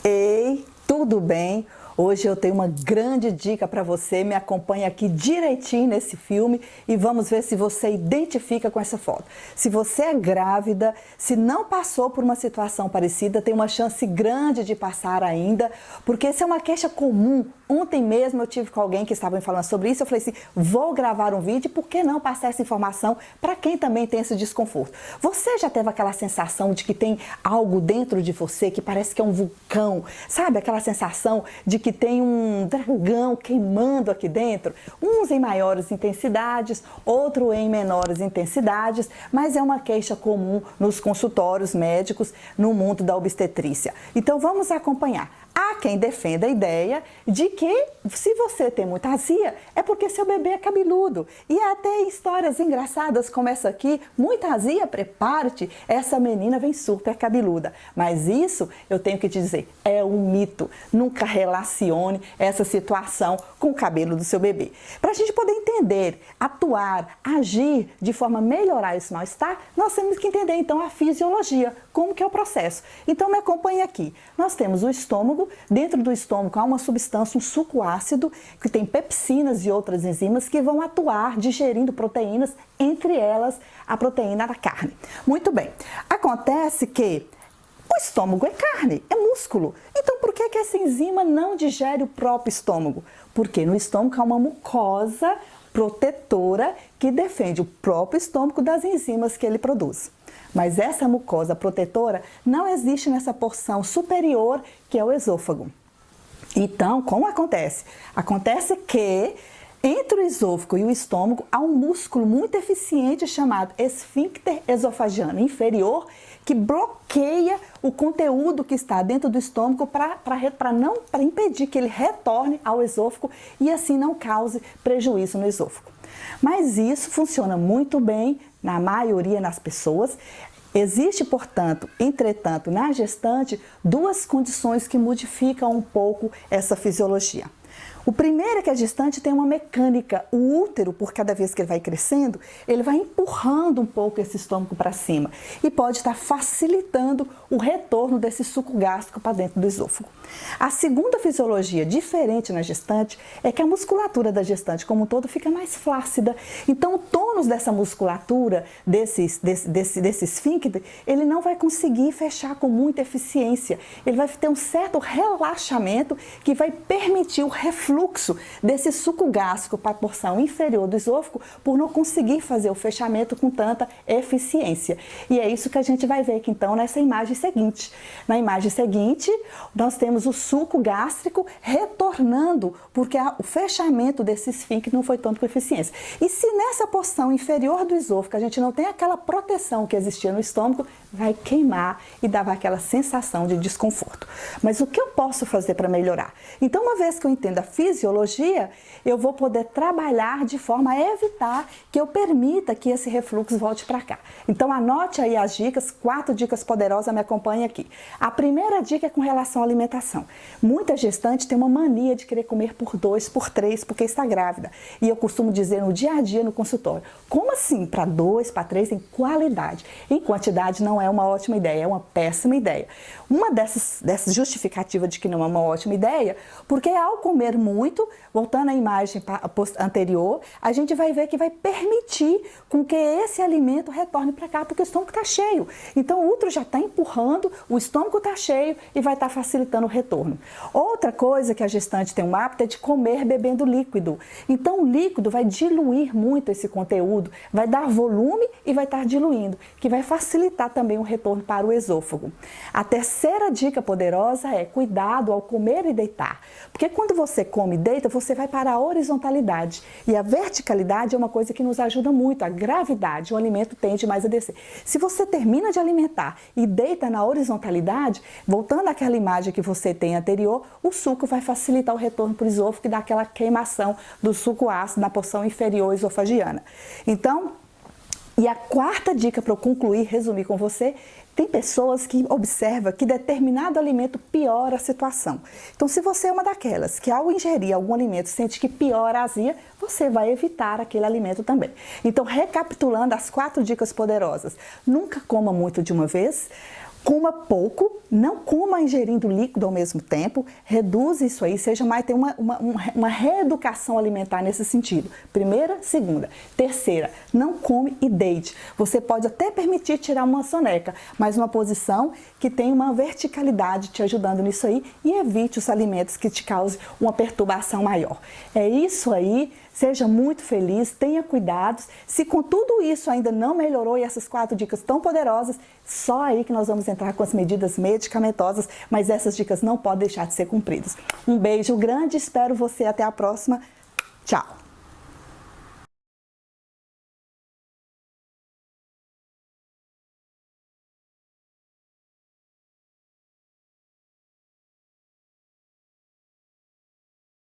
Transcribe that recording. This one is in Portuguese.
Ei, tudo bem? Hoje eu tenho uma grande dica para você, me acompanha aqui direitinho nesse filme e vamos ver se você identifica com essa foto. Se você é grávida, se não passou por uma situação parecida, tem uma chance grande de passar ainda, porque essa é uma queixa comum. Ontem mesmo eu tive com alguém que estava me falando sobre isso, eu falei assim, vou gravar um vídeo, por que não passar essa informação para quem também tem esse desconforto? Você já teve aquela sensação de que tem algo dentro de você que parece que é um vulcão, sabe? Aquela sensação de que tem um dragão queimando aqui dentro, uns em maiores intensidades, outro em menores intensidades, mas é uma queixa comum nos consultórios médicos no mundo da obstetrícia. Então vamos acompanhar. Há quem defenda a ideia de que se você tem muita azia, é porque seu bebê é cabeludo. E há até histórias engraçadas como essa aqui, muita azia, prepare-te, essa menina vem super cabeluda. Mas isso, eu tenho que te dizer, é um mito. Nunca relacione essa situação com o cabelo do seu bebê. Para a gente poder entender, atuar, agir de forma a melhorar esse mal-estar, nós temos que entender então a fisiologia, como que é o processo. Então me acompanhe aqui. Nós temos o estômago. Dentro do estômago há uma substância, um suco ácido, que tem pepsinas e outras enzimas que vão atuar digerindo proteínas, entre elas a proteína da carne. Muito bem, acontece que o estômago é carne, é músculo. Então por que essa enzima não digere o próprio estômago? Porque no estômago há uma mucosa protetora que defende o próprio estômago das enzimas que ele produz. Mas essa mucosa protetora não existe nessa porção superior que é o esôfago. Então, como acontece? Acontece que entre o esôfago e o estômago há um músculo muito eficiente chamado esfíncter esofagiano inferior que bloqueia o conteúdo que está dentro do estômago para impedir que ele retorne ao esôfago e assim não cause prejuízo no esôfago. Mas isso funciona muito bem na maioria das pessoas. Existe, portanto, entretanto, na gestante, duas condições que modificam um pouco essa fisiologia. O primeiro é que a gestante tem uma mecânica, o útero, por cada vez que ele vai crescendo, ele vai empurrando um pouco esse estômago para cima e pode estar facilitando o retorno desse suco gástrico para dentro do esôfago. A segunda fisiologia diferente na gestante é que a musculatura da gestante como um todo fica mais flácida. Então o tônus dessa musculatura, desse esfíncter, ele não vai conseguir fechar com muita eficiência. Ele vai ter um certo relaxamento que vai permitir o refluxo desse suco gástrico para a porção inferior do esôfago por não conseguir fazer o fechamento com tanta eficiência. E é isso que a gente vai ver aqui então nessa imagem seguinte. Na imagem seguinte, nós temos o suco gástrico retornando, porque o fechamento desse esfíncter não foi tanto com eficiência. E se nessa porção inferior do esôfago a gente não tem aquela proteção que existia no estômago, vai queimar e dar aquela sensação de desconforto. Mas o que eu posso fazer para melhorar? Então, uma vez que eu entendo a fisiologia, eu vou poder trabalhar de forma a evitar que eu permita que esse refluxo volte para cá. Então, anote aí as dicas, 4 dicas poderosas, me acompanhe aqui. A primeira dica é com relação à alimentação. Muita gestante tem uma mania de querer comer por 2, por 3, porque está grávida. E eu costumo dizer no dia a dia no consultório, como assim para 2, para 3 em qualidade? Em quantidade não é uma ótima ideia, é uma péssima ideia. Uma dessas justificativas de que não é uma ótima ideia, porque ao comer muito, voltando à imagem anterior, a gente vai ver que vai permitir com que esse alimento retorne para cá, porque o estômago está cheio. Então o útero já está empurrando, o estômago está cheio e vai estar facilitando o retorno. Outra coisa que a gestante tem um hábito é de comer bebendo líquido. Então o líquido vai diluir muito esse conteúdo, vai dar volume e vai estar diluindo, que vai facilitar também o retorno para o esôfago. A terceira dica poderosa é cuidado ao comer e deitar, porque quando você come e deita, você vai para a horizontalidade e a verticalidade é uma coisa que nos ajuda muito, a gravidade, o alimento tende mais a descer. Se você termina de alimentar e deita na horizontalidade, voltando àquela imagem que você tem anterior, o suco vai facilitar o retorno para o esôfago e dar aquela queimação do suco ácido na porção inferior esofagiana. Então, e a quarta dica para eu concluir, resumir com você, tem pessoas que observam que determinado alimento piora a situação. Então, se você é uma daquelas que ao ingerir algum alimento sente que piora a azia, você vai evitar aquele alimento também. Então, recapitulando as 4 dicas poderosas. Nunca coma muito de uma vez. Coma pouco, não coma ingerindo líquido ao mesmo tempo, reduz isso aí, seja mais, tem uma reeducação alimentar nesse sentido. Primeira, segunda. Terceira, não come e deite. Você pode até permitir tirar uma soneca, mas numa posição que tem uma verticalidade te ajudando nisso aí e evite os alimentos que te causem uma perturbação maior. É isso aí. Seja muito feliz, tenha cuidados. Se com tudo isso ainda não melhorou e essas 4 dicas tão poderosas, só aí que nós vamos entrar com as medidas medicamentosas, mas essas dicas não podem deixar de ser cumpridas. Um beijo grande, espero você até a próxima. Tchau!